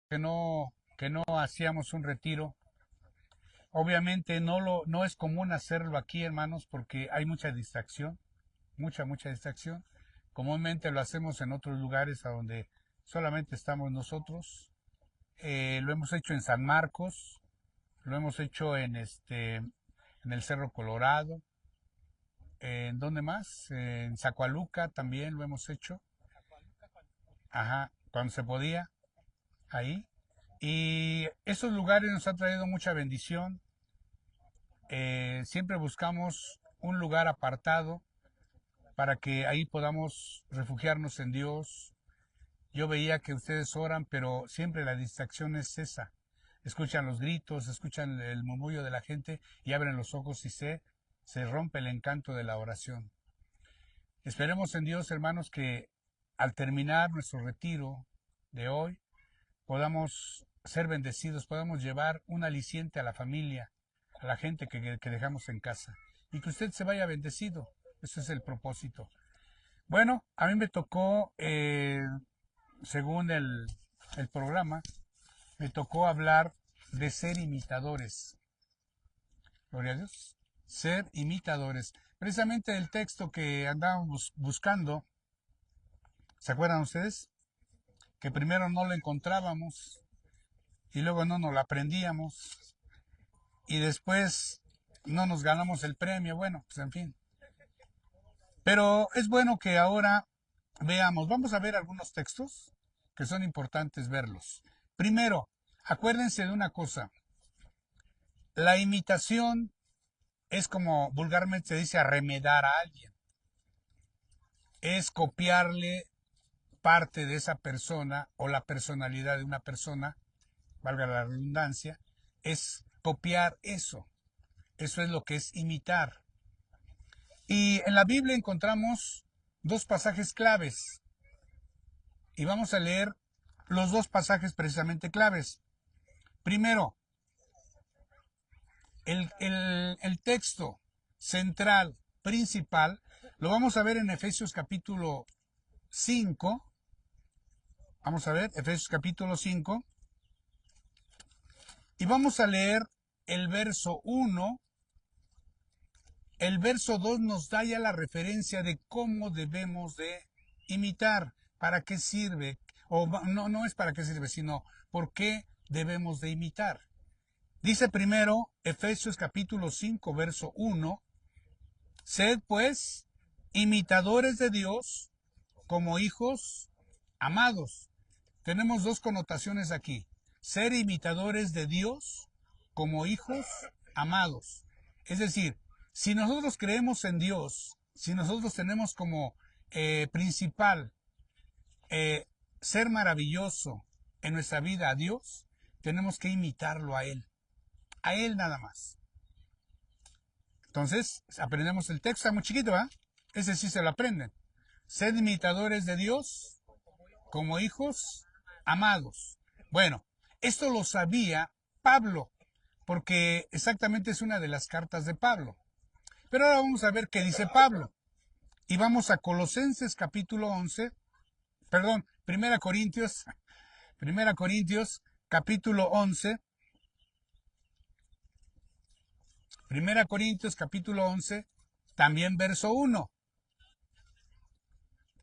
que no hacíamos un retiro. Obviamente no es común hacerlo aquí, hermanos, porque hay mucha distracción, mucha distracción. Comúnmente lo hacemos en otros lugares a donde solamente estamos nosotros. Lo hemos hecho en San Marcos, lo hemos hecho en el Cerro Colorado. ¿En dónde más? En Zacualuca también lo hemos hecho. Ajá, cuando se podía, ahí. Y esos lugares nos han traído mucha bendición. Siempre buscamos un lugar apartado para que ahí podamos refugiarnos en Dios. Yo veía que ustedes oran, pero siempre la distracción es esa. Escuchan los gritos, escuchan el murmullo de la gente y abren los ojos y se rompe el encanto de la oración. Esperemos en Dios, hermanos, que al terminar nuestro retiro de hoy podamos ser bendecidos, podamos llevar un aliciente a la familia, a la gente que dejamos en casa y que usted se vaya bendecido. Ese es el propósito. Bueno, a mí me tocó, según el programa, me tocó hablar de ser imitadores. Gloria a Dios. Ser imitadores. Precisamente el texto que andábamos buscando, ¿se acuerdan ustedes? Que primero no lo encontrábamos y luego no nos lo aprendíamos y después no nos ganamos el premio. Bueno, pues en fin. Pero es bueno que ahora veamos, vamos a ver algunos textos que son importantes verlos. Primero, acuérdense de una cosa, la imitación es como vulgarmente se dice arremedar a alguien, es copiarle parte de esa persona o la personalidad de una persona, valga la redundancia, es copiar eso. Eso es lo que es imitar. Y en la Biblia encontramos dos pasajes claves y vamos a leer los dos pasajes precisamente claves. Primero, el texto central, principal, lo vamos a ver en Efesios capítulo 5. Vamos a ver, Efesios capítulo 5. Y vamos a leer el verso 1. El verso 2 nos da ya la referencia de cómo debemos de imitar, para qué sirve, o no es para qué sirve, sino por qué debemos de imitar. Dice primero Efesios capítulo 5, verso 1, sed pues imitadores de Dios como hijos amados. Tenemos dos connotaciones aquí. Ser imitadores de Dios como hijos amados. Es decir, si nosotros creemos en Dios, si nosotros tenemos como principal ser maravilloso en nuestra vida a Dios, tenemos que imitarlo a Él nada más. Entonces, aprendemos el texto, está muy chiquito, ¿eh? Ese sí se lo aprenden. Sed imitadores de Dios como hijos amados. Bueno, esto lo sabía Pablo, porque exactamente es una de las cartas de Pablo. Pero ahora vamos a ver qué dice Pablo. Y vamos a Colosenses capítulo 11, perdón, Primera Corintios capítulo 11, Primera Corintios capítulo 11, también verso 1.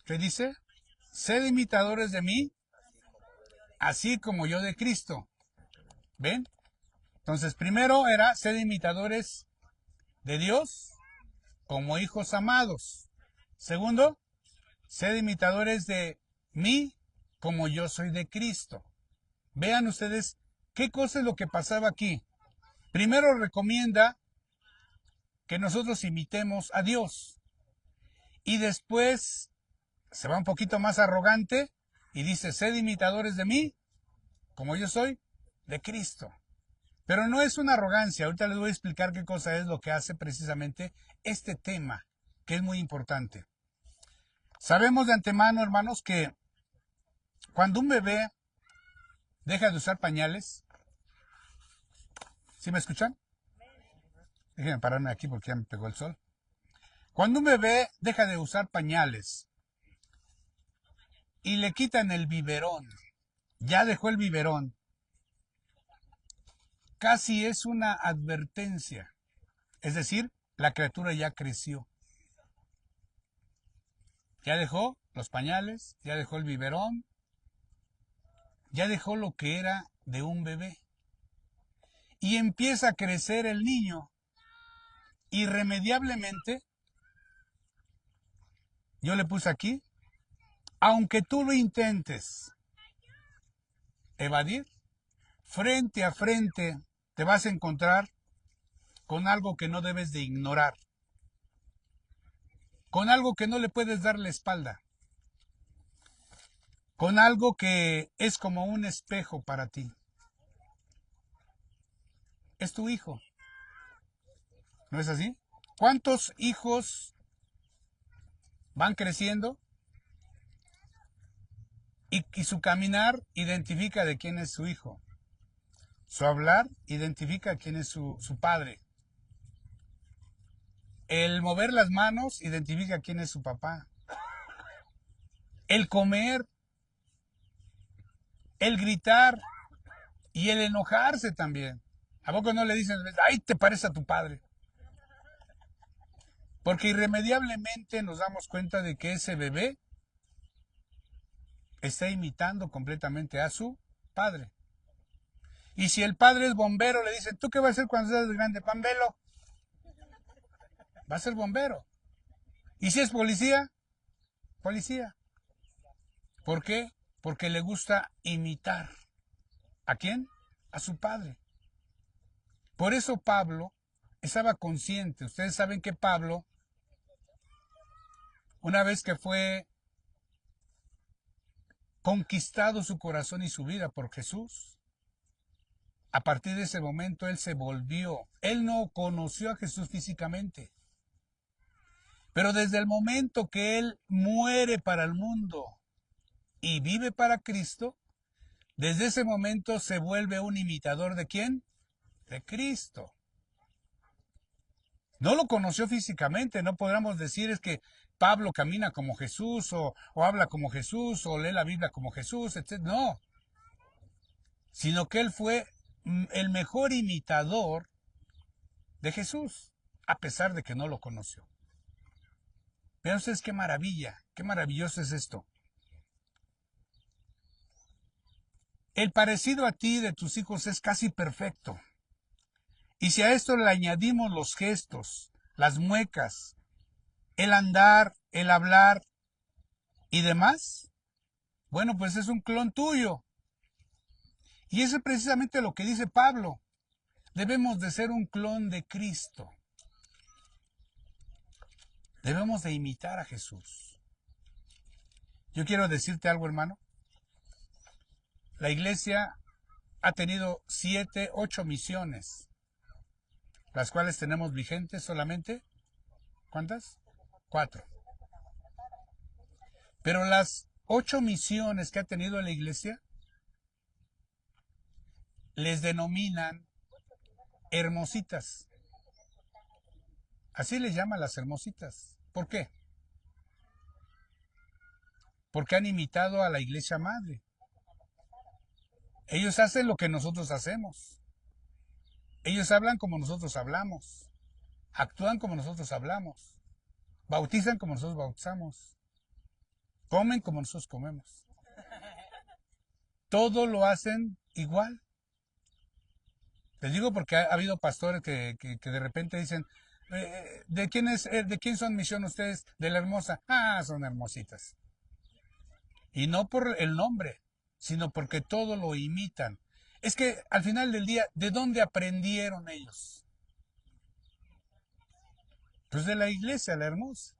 ¿Qué dice? Sed imitadores de mí, así como yo de Cristo. ¿Ven? Entonces, primero era sed imitadores de Dios como hijos amados. Segundo, sed imitadores de mí como yo soy de Cristo. Vean ustedes qué cosa es lo que pasaba aquí. Primero recomienda que nosotros imitemos a Dios y después se va un poquito más arrogante y dice, sed imitadores de mí como yo soy de Cristo. Pero no es una arrogancia, ahorita les voy a explicar qué cosa es lo que hace precisamente este tema, que es muy importante. Sabemos de antemano, hermanos, que cuando un bebé deja de usar pañales, ¿sí me escuchan? Déjenme pararme aquí porque ya me pegó el sol. Cuando un bebé deja de usar pañales y le quitan el biberón, ya dejó el biberón. Casi es una advertencia. Es decir, la criatura ya creció. Ya dejó los pañales, ya dejó el biberón, ya dejó lo que era de un bebé. Y empieza a crecer el niño. Irremediablemente, yo le puse aquí, aunque tú lo intentes evadir, frente a frente te vas a encontrar con algo que no debes de ignorar, con algo que no le puedes dar la espalda, con algo que es como un espejo para ti. Es tu hijo, ¿no es así? ¿Cuántos hijos van creciendo y su caminar identifica de quién es su hijo? Su hablar identifica quién es su padre. El mover las manos identifica quién es su papá. El comer, el gritar y el enojarse también. ¿A poco no le dicen, ay, te parece a tu padre? Porque irremediablemente nos damos cuenta de que ese bebé está imitando completamente a su padre. Y si el padre es bombero, le dicen, ¿tú qué vas a hacer cuando seas grande? Pambelo. Va a ser bombero. Y si es policía, policía. ¿Por qué? Porque le gusta imitar. ¿A quién? A su padre. Por eso Pablo estaba consciente. Ustedes saben que Pablo, una vez que fue conquistado su corazón y su vida por Jesús, a partir de ese momento él se volvió. Él no conoció a Jesús físicamente. Pero desde el momento que él muere para el mundo y vive para Cristo, desde ese momento se vuelve un imitador de ¿quién? De Cristo. No lo conoció físicamente, no podríamos decir es que Pablo camina como Jesús o habla como Jesús o lee la Biblia como Jesús, etc. No, sino que él fue el mejor imitador de Jesús, a pesar de que no lo conoció. Vean ustedes qué maravilla, qué maravilloso es esto. El parecido a ti de tus hijos es casi perfecto. Y si a esto le añadimos los gestos, las muecas, el andar, el hablar y demás, bueno, pues es un clon tuyo. Y eso es precisamente lo que dice Pablo. Debemos de ser un clon de Cristo. Debemos de imitar a Jesús. Yo quiero decirte algo, hermano. La iglesia ha tenido 7, 8 misiones, las cuales tenemos vigentes solamente, ¿cuántas? 4. Pero las 8 misiones que ha tenido la iglesia les denominan hermositas. Así les llaman las hermositas. ¿Por qué? Porque han imitado a la iglesia madre. Ellos hacen lo que nosotros hacemos. Ellos hablan como nosotros hablamos. Actúan como nosotros hablamos. Bautizan como nosotros bautizamos. Comen como nosotros comemos. Todo lo hacen igual. Les digo porque ha habido pastores que de repente dicen, ¿de quién son misión ustedes? De la hermosa. Ah, son hermositas. Y no por el nombre, sino porque todo lo imitan. Es que al final del día, ¿de dónde aprendieron ellos? Pues de la iglesia, la hermosa.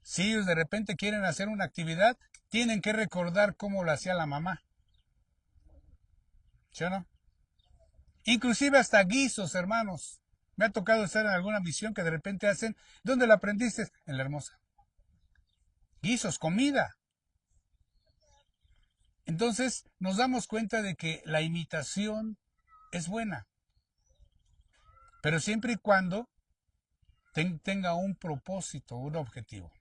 Si ellos de repente quieren hacer una actividad, tienen que recordar cómo lo hacía la mamá. ¿Sí o no? Inclusive hasta guisos, hermanos. Me ha tocado estar en alguna misión que de repente hacen. ¿Dónde la aprendiste? En la hermosa. Guisos, comida. Entonces nos damos cuenta de que la imitación es buena, pero siempre y cuando tenga un propósito, un objetivo.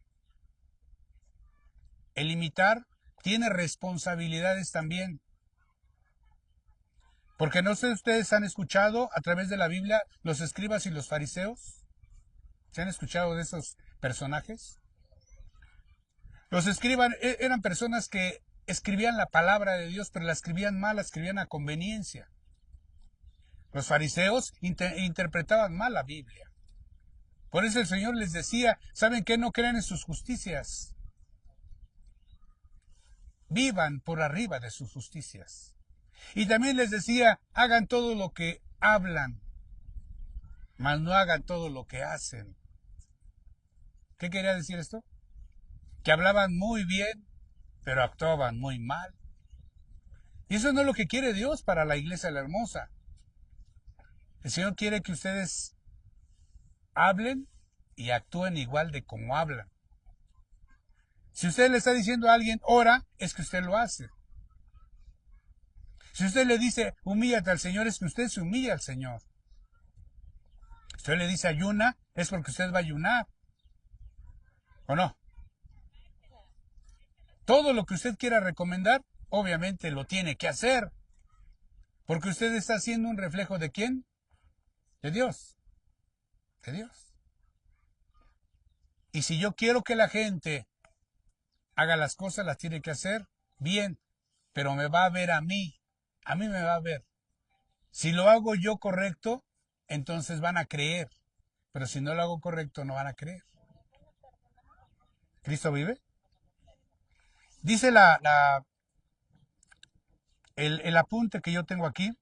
El imitar tiene responsabilidades también. Porque no sé si ustedes han escuchado a través de la Biblia los escribas y los fariseos. ¿Se han escuchado de esos personajes? Los escribas eran personas que escribían la palabra de Dios, pero la escribían mal, la escribían a conveniencia. Los fariseos interpretaban mal la Biblia. Por eso el Señor les decía, ¿saben qué? No crean en sus justicias. Vivan por arriba de sus justicias. Y también les decía, hagan todo lo que hablan, mas no hagan todo lo que hacen. ¿Qué quería decir esto? Que hablaban muy bien, pero actuaban muy mal. Y eso no es lo que quiere Dios para la iglesia de la hermosa. El Señor quiere que ustedes hablen y actúen igual de como hablan. Si usted le está diciendo a alguien, ora, es que usted lo hace. Si usted le dice, humíllate al Señor, es que usted se humilla al Señor. Si usted le dice, ayuna, es porque usted va a ayunar. ¿O no? Todo lo que usted quiera recomendar, obviamente lo tiene que hacer. Porque usted está haciendo un reflejo ¿de quién? De Dios. De Dios. Y si yo quiero que la gente haga las cosas, las tiene que hacer bien. Pero me va a ver a mí. A mí me va a ver. Si lo hago yo correcto, entonces van a creer. Pero si no lo hago correcto, no van a creer. ¿Cristo vive? Dice el apunte que yo tengo aquí.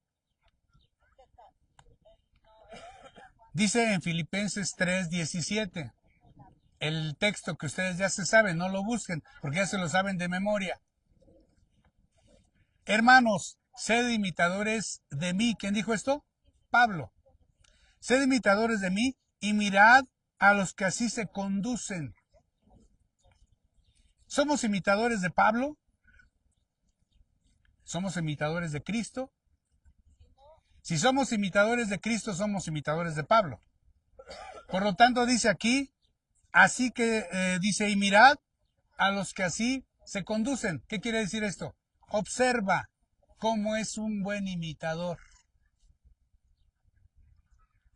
Dice en Filipenses 3:17. El texto que ustedes ya se saben, no lo busquen, porque ya se lo saben de memoria. Hermanos, sed imitadores de mí. ¿Quién dijo esto? Pablo. Sed imitadores de mí y mirad a los que así se conducen. ¿Somos imitadores de Pablo? ¿Somos imitadores de Cristo? Si somos imitadores de Cristo, somos imitadores de Pablo. Por lo tanto, dice aquí, así que dice, y mirad a los que así se conducen. ¿Qué quiere decir esto? Observa cómo es un buen imitador.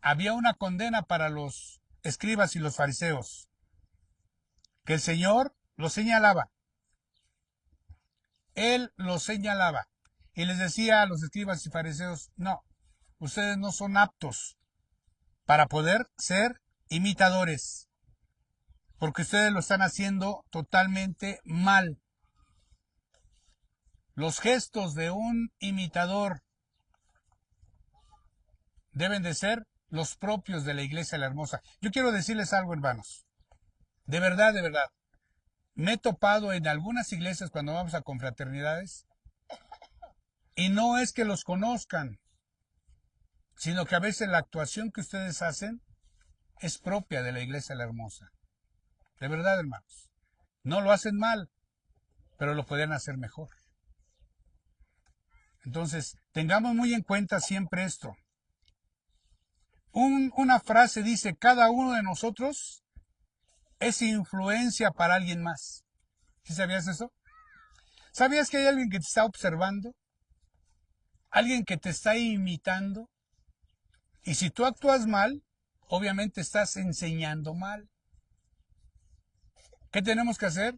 Había una condena para los escribas y los fariseos, que el Señor los señalaba. Él los señalaba y les decía a los escribas y fariseos, no, ustedes no son aptos para poder ser imitadores, porque ustedes lo están haciendo totalmente mal. Los gestos de un imitador deben de ser los propios de la iglesia la hermosa. Yo quiero decirles algo, hermanos. De verdad, me he topado en algunas iglesias cuando vamos a confraternidades y no es que los conozcan, sino que a veces la actuación que ustedes hacen es propia de la iglesia la hermosa. De verdad, hermanos. No lo hacen mal, pero lo podrían hacer mejor. Entonces, tengamos muy en cuenta siempre esto. Una frase dice, cada uno de nosotros es influencia para alguien más. ¿Sí sabías eso? ¿Sabías que hay alguien que te está observando? Alguien que te está imitando. Y si tú actúas mal, obviamente estás enseñando mal. ¿Qué tenemos que hacer?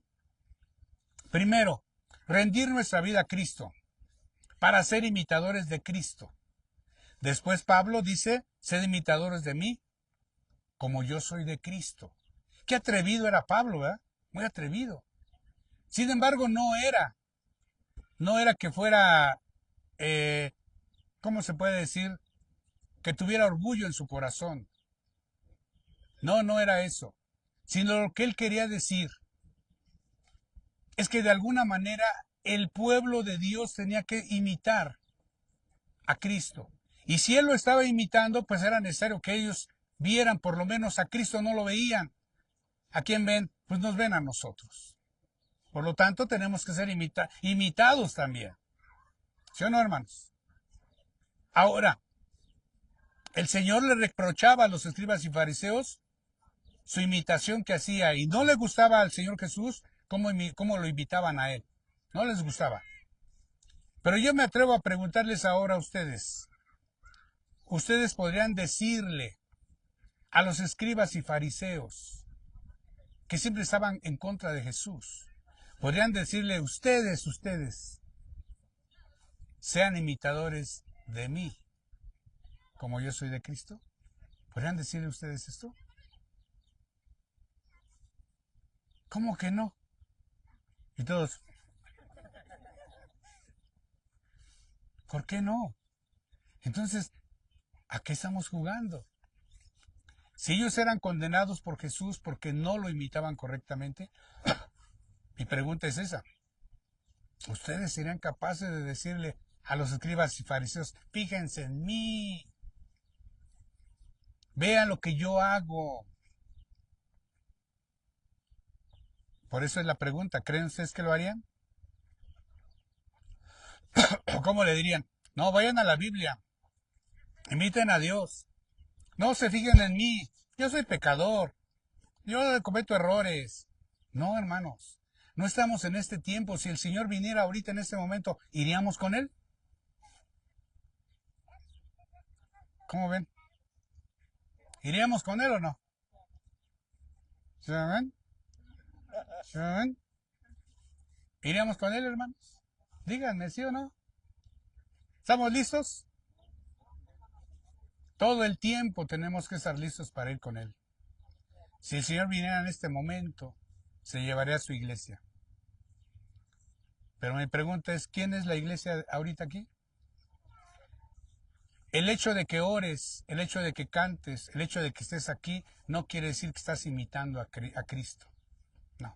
Primero, rendir nuestra vida a Cristo para ser imitadores de Cristo. Después Pablo dice, sed imitadores de mí, como yo soy de Cristo. Qué atrevido era Pablo, ¿verdad? Muy atrevido. Sin embargo, no era que fuera, ¿cómo se puede decir? Que tuviera orgullo en su corazón. No, no era eso. Sino lo que él quería decir es que de alguna manera el pueblo de Dios tenía que imitar a Cristo. Y si él lo estaba imitando, pues era necesario que ellos vieran, por lo menos a Cristo no lo veían. ¿A quién ven? Pues nos ven a nosotros. Por lo tanto, tenemos que ser imitados también. ¿Sí o no, hermanos? Ahora, el Señor le reprochaba a los escribas y fariseos su imitación que hacía y no le gustaba al Señor Jesús cómo lo invitaban a él. No les gustaba. Pero yo me atrevo a preguntarles ahora a ustedes. Ustedes podrían decirle a los escribas y fariseos que siempre estaban en contra de Jesús. Podrían decirle, ustedes, sean imitadores de mí, como yo soy de Cristo. ¿Podrían decirle ustedes esto? ¿Cómo que no? Y todos, ¿por qué no? Entonces, ¿a qué estamos jugando? Si ellos eran condenados por Jesús porque no lo imitaban correctamente, mi pregunta es esa. ¿Ustedes serían capaces de decirle a los escribas y fariseos, fíjense en mí, vean lo que yo hago? Por eso es la pregunta, ¿creen ustedes que lo harían? ¿O cómo le dirían? No, vayan a la Biblia, imiten a Dios, no se fijen en mí, yo soy pecador, yo cometo errores. No, hermanos, no estamos en este tiempo. Si el Señor viniera ahorita en este momento, ¿iríamos con Él? ¿Cómo ven? ¿Iríamos con Él o no? ¿Se ven? ¿Se ven? ¿Iríamos con Él, hermanos? Díganme, ¿sí o no? ¿Estamos listos? Todo el tiempo tenemos que estar listos para ir con Él. Si el Señor viniera en este momento, se llevaría a su iglesia. Pero mi pregunta es, ¿quién es la iglesia ahorita aquí? El hecho de que ores, el hecho de que cantes, el hecho de que estés aquí, no quiere decir que estás imitando a Cristo. No.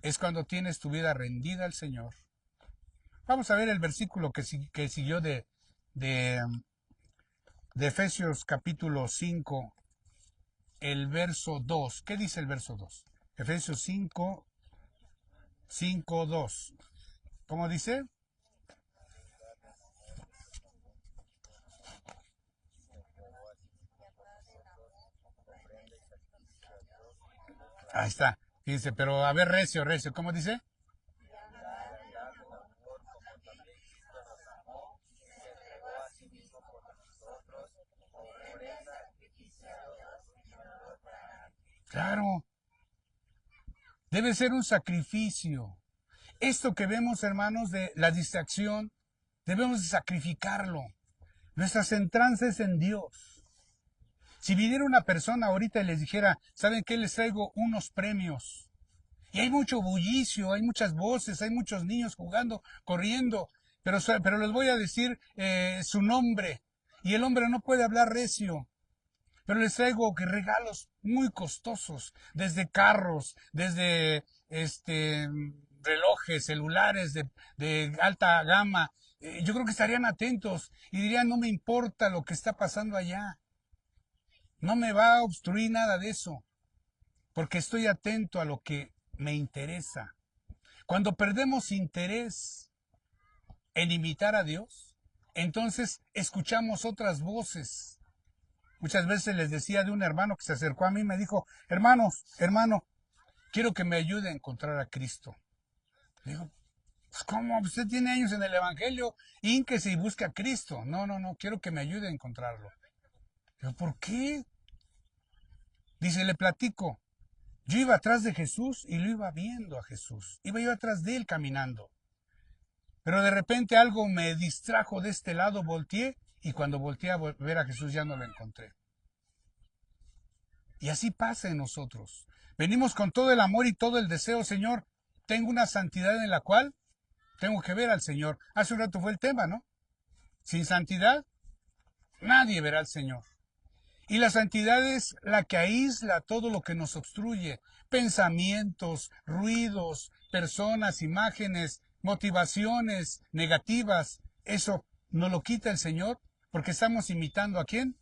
Es cuando tienes tu vida rendida al Señor. Vamos a ver el versículo que siguió de, de Efesios capítulo 5, el verso 2. ¿Qué dice el verso 2? Efesios 5, 5, 2. ¿Cómo dice? Ahí está. Dice, pero a ver, recio, recio. ¿Cómo dice? Claro, debe ser un sacrificio. Esto que vemos, hermanos, de la distracción, debemos de sacrificarlo. Nuestras entranzas en Dios. Si viniera una persona ahorita y les dijera, ¿saben qué? Les traigo unos premios. Y hay mucho bullicio, hay muchas voces, hay muchos niños jugando, corriendo, pero les voy a decir su nombre. Y el hombre no puede hablar recio. Pero les traigo que regalos muy costosos, desde carros, desde relojes, celulares de alta gama. Yo creo que estarían atentos y dirían, no me importa lo que está pasando allá, no me va a obstruir nada de eso, porque estoy atento a lo que me interesa. Cuando perdemos interés en imitar a Dios, entonces escuchamos otras voces. Muchas veces les decía de un hermano que se acercó a mí y me dijo, hermano, quiero que me ayude a encontrar a Cristo. Le digo, pues ¿cómo? Usted tiene años en el Evangelio, ínquese y busque a Cristo. No, quiero que me ayude a encontrarlo. Le digo, ¿por qué? Dice, le platico. Yo iba atrás de Jesús y lo iba viendo a Jesús. Iba yo atrás de él caminando. Pero de repente algo me distrajo de este lado, volteé y cuando volteé a ver a Jesús ya no lo encontré. Y así pasa en nosotros. Venimos con todo el amor y todo el deseo, Señor. Tengo una santidad en la cual tengo que ver al Señor. Hace un rato fue el tema, ¿no? Sin santidad, nadie verá al Señor. Y la santidad es la que aísla todo lo que nos obstruye. Pensamientos, ruidos, personas, imágenes, motivaciones negativas. Eso nos lo quita el Señor porque estamos imitando ¿a quién?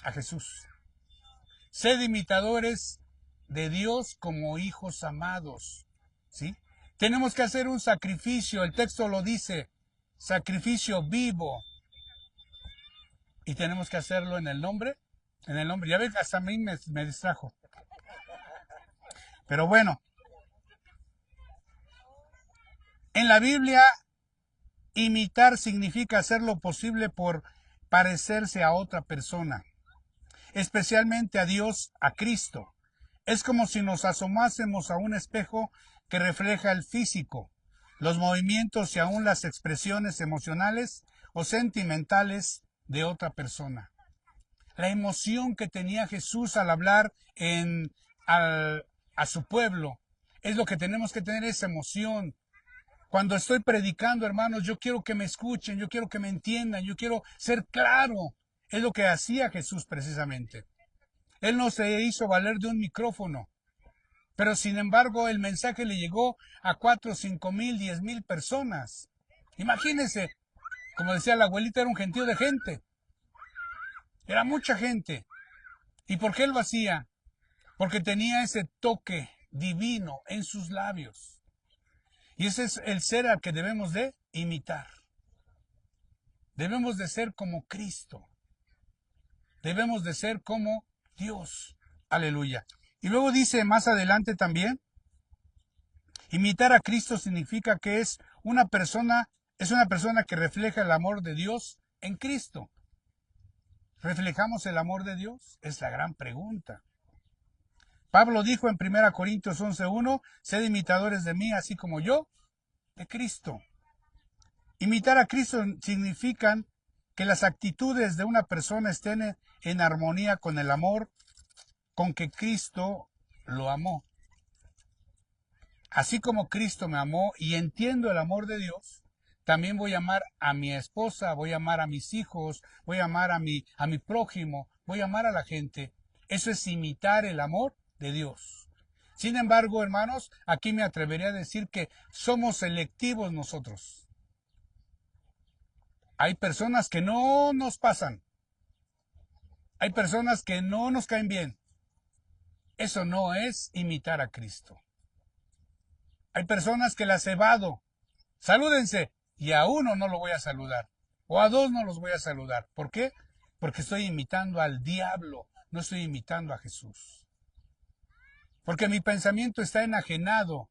A Jesús. Sed imitadores de Dios como hijos amados. ¿Sí? Tenemos que hacer un sacrificio, el texto lo dice, sacrificio vivo. Y tenemos que hacerlo en el nombre. Ya ves, hasta a mí me distrajo. Pero bueno, En la Biblia, imitar significa hacer lo posible por parecerse a otra persona, especialmente a Dios, a Cristo. Es como si nos asomásemos a un espejo que refleja el físico, los movimientos y aún las expresiones emocionales o sentimentales de otra persona. La emoción que tenía Jesús al hablar al, a su pueblo es lo que tenemos que tener, esa emoción. Cuando estoy predicando, hermanos, yo quiero que me escuchen, yo quiero que me entiendan, yo quiero ser claro. Es lo que hacía Jesús precisamente. Él no se hizo valer de un micrófono, pero sin embargo el mensaje le llegó a 4, 5,000, 10,000 personas. Imagínense, como decía la abuelita, era un gentío de gente. Era mucha gente. ¿Y por qué él lo hacía? Porque tenía ese toque divino en sus labios. Y ese es el ser al que debemos de imitar. Debemos de ser como Cristo. Debemos de ser como Dios. Aleluya. Y luego dice más adelante también, imitar a Cristo significa que es una persona que refleja el amor de Dios en Cristo. ¿Reflejamos el amor de Dios? Es la gran pregunta. Pablo dijo en 1 Corintios 11:1, sed imitadores de mí, así como yo, de Cristo. Imitar a Cristo significa que las actitudes de una persona estén en armonía con el amor con que Cristo lo amó. Así como Cristo me amó y entiendo el amor de Dios, también voy a amar a mi esposa, voy a amar a mis hijos, voy a amar a mi prójimo, voy a amar a la gente. Eso es imitar el amor de Dios. Sin embargo, hermanos, aquí me atrevería a decir que somos selectivos nosotros. Hay personas que no nos pasan. Hay personas que no nos caen bien. Eso no es imitar a Cristo. Hay personas que las evado. Salúdense. Y a uno no lo voy a saludar. O a dos no los voy a saludar. ¿Por qué? Porque estoy imitando al diablo. No estoy imitando a Jesús. Porque mi pensamiento está enajenado.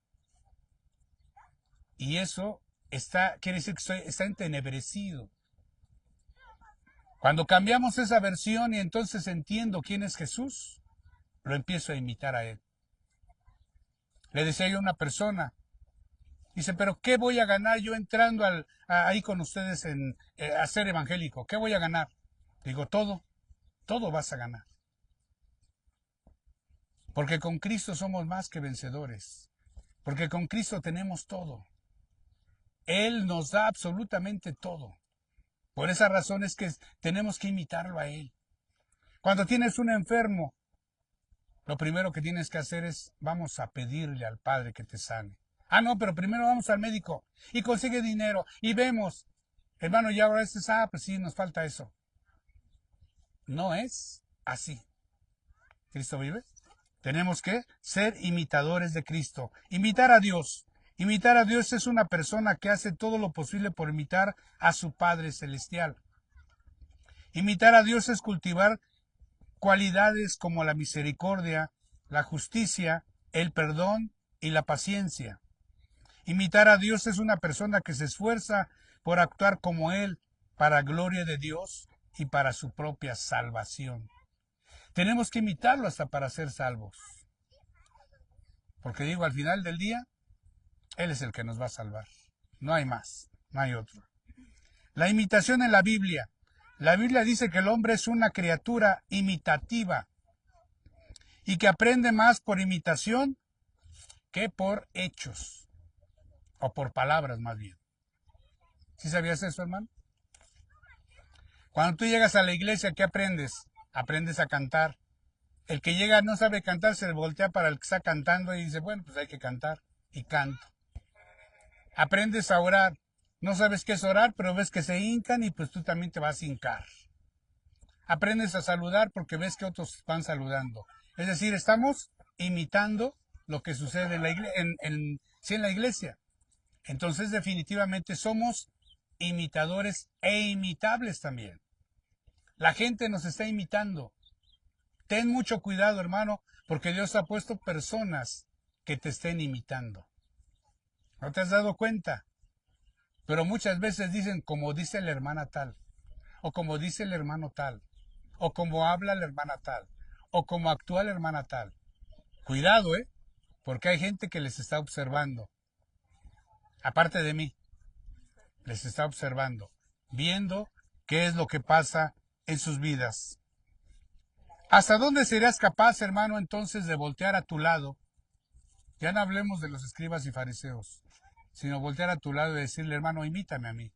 Y eso quiere decir que está entenebrecido. Cuando cambiamos esa versión y entonces entiendo quién es Jesús, lo empiezo a imitar a Él. Le decía yo a una persona, dice, pero ¿qué voy a ganar yo entrando ahí con ustedes a ser evangélico? ¿Qué voy a ganar? Digo, todo vas a ganar. Porque con Cristo somos más que vencedores. Porque con Cristo tenemos todo. Él nos da absolutamente todo. Por esa razón es que tenemos que imitarlo a Él. Cuando tienes un enfermo, lo primero que tienes que hacer es, vamos a pedirle al Padre que te sane. Ah, no, pero primero vamos al médico y consigue dinero y vemos. Hermano, ya ahora dices, pues sí, nos falta eso. No es así. ¿Cristo vive? Tenemos que ser imitadores de Cristo. Imitar a Dios. Imitar a Dios es una persona que hace todo lo posible por imitar a su Padre Celestial. Imitar a Dios es cultivar cualidades como la misericordia, la justicia, el perdón y la paciencia. Imitar a Dios es una persona que se esfuerza por actuar como Él, para gloria de Dios y para su propia salvación. Tenemos que imitarlo hasta para ser salvos. Porque digo, al final del día, Él es el que nos va a salvar. No hay más, no hay otro. La imitación en la Biblia. La Biblia dice que el hombre es una criatura imitativa y que aprende más por imitación que por hechos, o por palabras más bien. ¿Sí sabías eso, hermano? Cuando tú llegas a la iglesia, ¿qué aprendes? Aprendes a cantar. El que llega no sabe cantar, se voltea para el que está cantando y dice, bueno, pues hay que cantar. Y canto. Aprendes a orar. No sabes qué es orar, pero ves que se hincan y pues tú también te vas a hincar. Aprendes a saludar porque ves que otros van saludando. Es decir, estamos imitando lo que sucede en la en la iglesia. Entonces, definitivamente somos imitadores e imitables también. La gente nos está imitando. Ten mucho cuidado, hermano, porque Dios ha puesto personas que te estén imitando. ¿No te has dado cuenta? pero muchas veces dicen como dice la hermana tal, o como dice el hermano tal, o como habla la hermana tal, o como actúa la hermana tal. Cuidado, porque hay gente que les está observando, aparte de mí, les está observando, viendo qué es lo que pasa en sus vidas. ¿Hasta dónde serías capaz, hermano, entonces de voltear a tu lado? Ya no hablemos de los escribas y fariseos, sino voltear a tu lado y decirle, hermano, imítame a mí.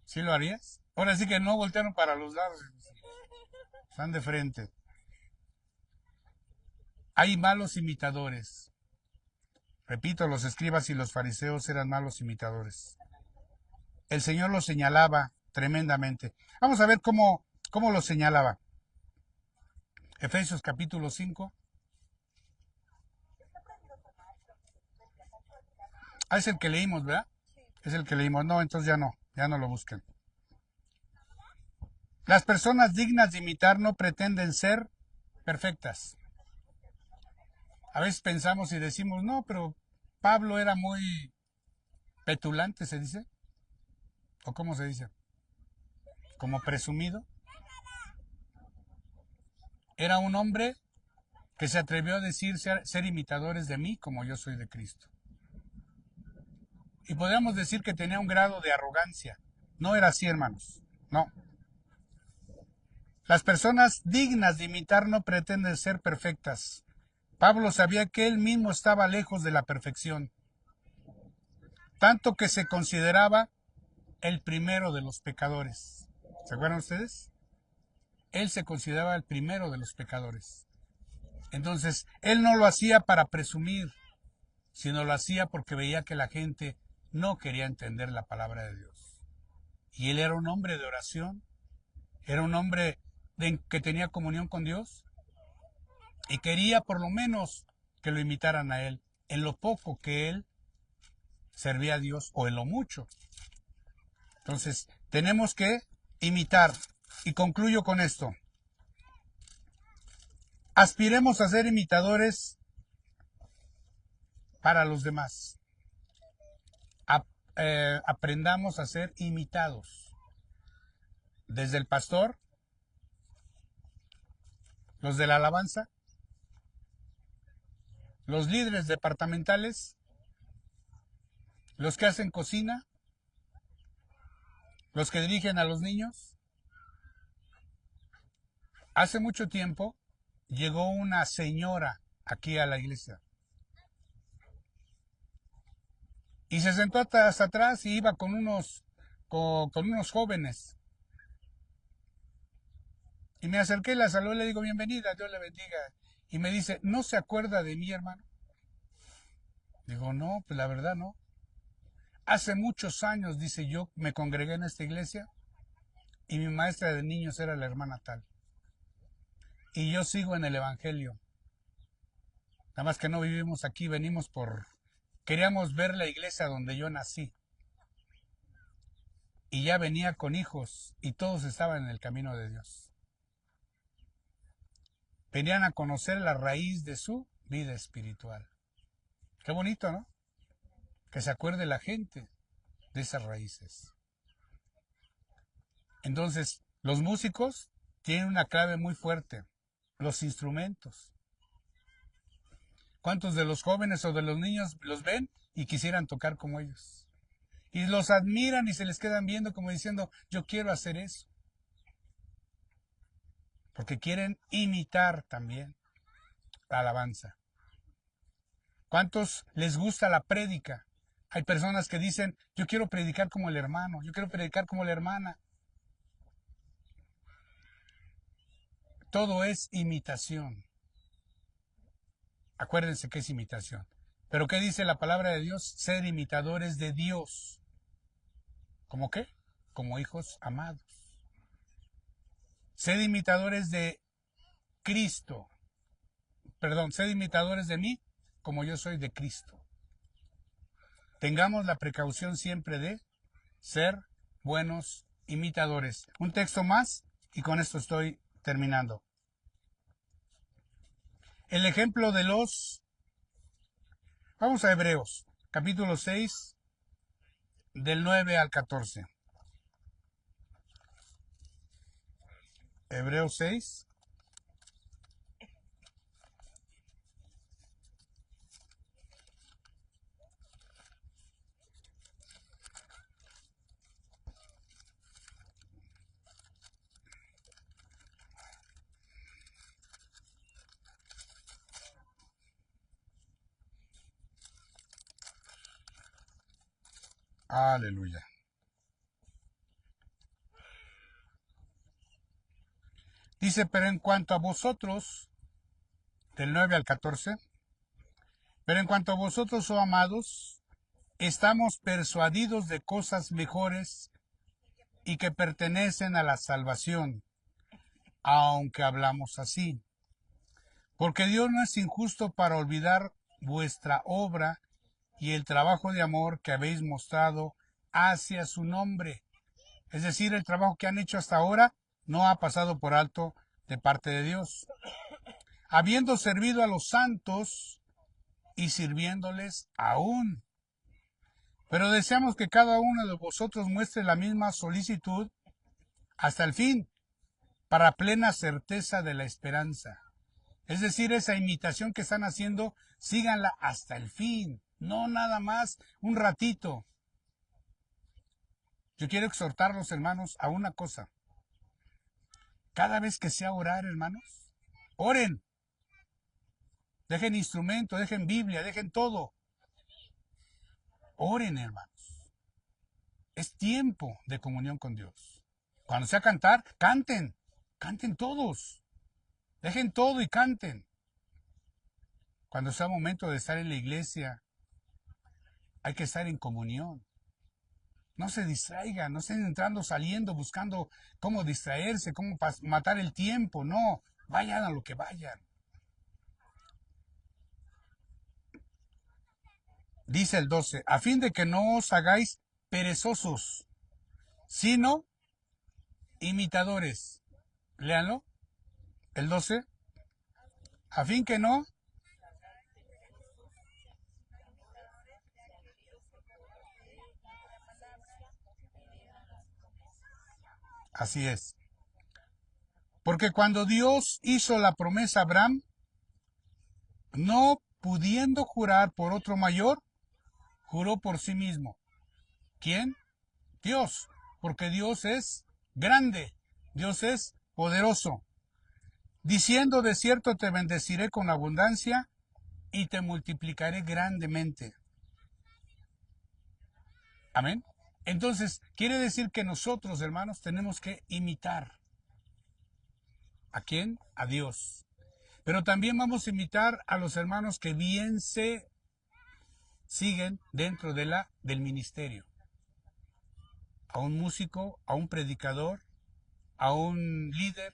¿Sí lo harías? Ahora sí que no voltearon para los lados, están de frente. Hay malos imitadores. Repito, los escribas y los fariseos eran malos imitadores. El Señor los señalaba tremendamente. Vamos a ver cómo los señalaba. Efesios capítulo 5. Ah, es el que leímos, ¿verdad? Es el que leímos. No, entonces ya no lo busquen. Las personas dignas de imitar no pretenden ser perfectas. A veces pensamos y decimos, no, pero Pablo era muy petulante, ¿se dice? ¿O cómo se dice? Como presumido. Era un hombre que se atrevió a decir ser imitadores de mí como yo soy de Cristo. Y podríamos decir que tenía un grado de arrogancia. No era así, hermanos. No. Las personas dignas de imitar no pretenden ser perfectas. Pablo sabía que él mismo estaba lejos de la perfección, tanto que se consideraba el primero de los pecadores. ¿Se acuerdan ustedes? Él se consideraba el primero de los pecadores. Entonces, él no lo hacía para presumir, sino lo hacía porque veía que la gente no quería entender la palabra de Dios. Y él era un hombre de oración, era un hombre que tenía comunión con Dios y quería por lo menos que lo imitaran a él, en lo poco que él servía a Dios o en lo mucho. Entonces, tenemos que imitar. Y concluyo con esto. Aspiremos a ser imitadores para los demás. Aprendamos a ser imitados. Desde el pastor, los de la alabanza, los líderes departamentales, los que hacen cocina, los que dirigen a los niños. Hace mucho tiempo llegó una señora aquí a la iglesia y se sentó hasta atrás y iba con unos jóvenes. Y me acerqué, la saludé, le digo, bienvenida, Dios le bendiga. Y me dice, ¿no se acuerda de mí, hermano? Digo, no, pues la verdad no. Hace muchos años, dice, yo me congregué en esta iglesia y mi maestra de niños era la hermana tal. Y yo sigo en el Evangelio. Nada más que no vivimos aquí, queríamos ver la iglesia donde yo nací. Y ya venía con hijos y todos estaban en el camino de Dios. Venían a conocer la raíz de su vida espiritual. Qué bonito, ¿no? Que se acuerde la gente de esas raíces. Entonces, los músicos tienen una clave muy fuerte, los instrumentos. ¿Cuántos de los jóvenes o de los niños los ven y quisieran tocar como ellos? Y los admiran y se les quedan viendo como diciendo, yo quiero hacer eso. Porque quieren imitar también la alabanza. ¿Cuántos les gusta la prédica? Hay personas que dicen, yo quiero predicar como el hermano, yo quiero predicar como la hermana. Todo es imitación. Acuérdense que es imitación. Pero ¿qué dice la palabra de Dios? Ser imitadores de Dios. ¿Cómo qué? Como hijos amados. Sed imitadores de Cristo. Perdón, sed imitadores de mí como yo soy de Cristo. Tengamos la precaución siempre de ser buenos imitadores. Un texto más y con esto estoy terminando. El ejemplo de los Vamos a Hebreos, capítulo 6, del 9 al 14. Hebreos 6. Aleluya. Dice, pero en cuanto a vosotros, del 9 al 14, pero en cuanto a vosotros, oh amados, estamos persuadidos de cosas mejores y que pertenecen a la salvación, aunque hablamos así. Porque Dios no es injusto para olvidar vuestra obra y el trabajo de amor que habéis mostrado hacia su nombre. Es decir, el trabajo que han hecho hasta ahora no ha pasado por alto de parte de Dios. Habiendo servido a los santos y sirviéndoles aún. Pero deseamos que cada uno de vosotros muestre la misma solicitud hasta el fin, para plena certeza de la esperanza. Es decir, esa imitación que están haciendo, síganla hasta el fin, no nada más un ratito. Yo quiero exhortarlos, hermanos, a una cosa. Cada vez que sea orar, hermanos, oren. Dejen instrumento, dejen Biblia, dejen todo. Oren, hermanos. Es tiempo de comunión con Dios. Cuando sea cantar, canten. Canten todos. Dejen todo y canten. Cuando sea momento de estar en la iglesia, hay que estar en comunión. No se distraigan, no estén entrando, saliendo, buscando cómo distraerse, cómo matar el tiempo. No, vayan a lo que vayan. Dice el 12, a fin de que no os hagáis perezosos, sino imitadores. Léanlo, el 12, a fin que no. Así es. Porque cuando Dios hizo la promesa a Abraham, no pudiendo jurar por otro mayor, juró por sí mismo. ¿Quién? Dios, porque Dios es grande, Dios es poderoso. Diciendo, de cierto te bendeciré con abundancia y te multiplicaré grandemente. Amén. Entonces, quiere decir que nosotros, hermanos, tenemos que imitar. ¿A quién? A Dios. Pero también vamos a imitar a los hermanos que bien se siguen dentro del ministerio. A un músico, a un predicador, a un líder,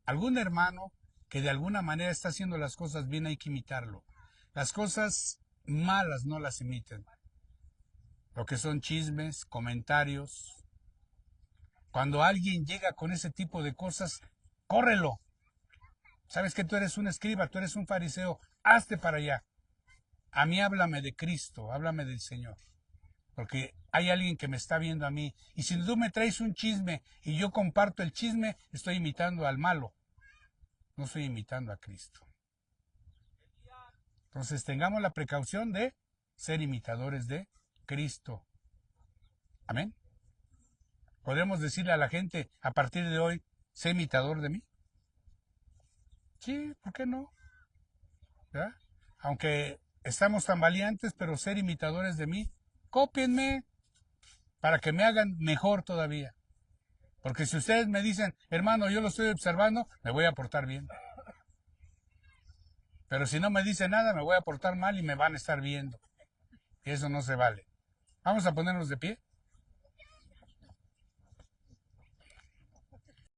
algún hermano que de alguna manera está haciendo las cosas bien, hay que imitarlo. Las cosas malas no las imiten. Lo que son chismes, comentarios. Cuando alguien llega con ese tipo de cosas, córrelo. Sabes que tú eres un escriba, tú eres un fariseo, hazte para allá. A mí háblame de Cristo, háblame del Señor. Porque hay alguien que me está viendo a mí. Y si tú me traes un chisme y yo comparto el chisme, estoy imitando al malo. No estoy imitando a Cristo. Entonces tengamos la precaución de ser imitadores de Cristo. Amén. ¿Podemos decirle a la gente a partir de hoy, sé imitador de mí? Sí, ¿por qué no? ¿Verdad? Aunque estamos tan valientes, pero ser imitadores de mí, cópienme para que me hagan mejor todavía. Porque si ustedes me dicen, hermano, yo lo estoy observando, me voy a portar bien. Pero si no me dicen nada, me voy a portar mal y me van a estar viendo. Y eso no se vale. Vamos a ponernos de pie.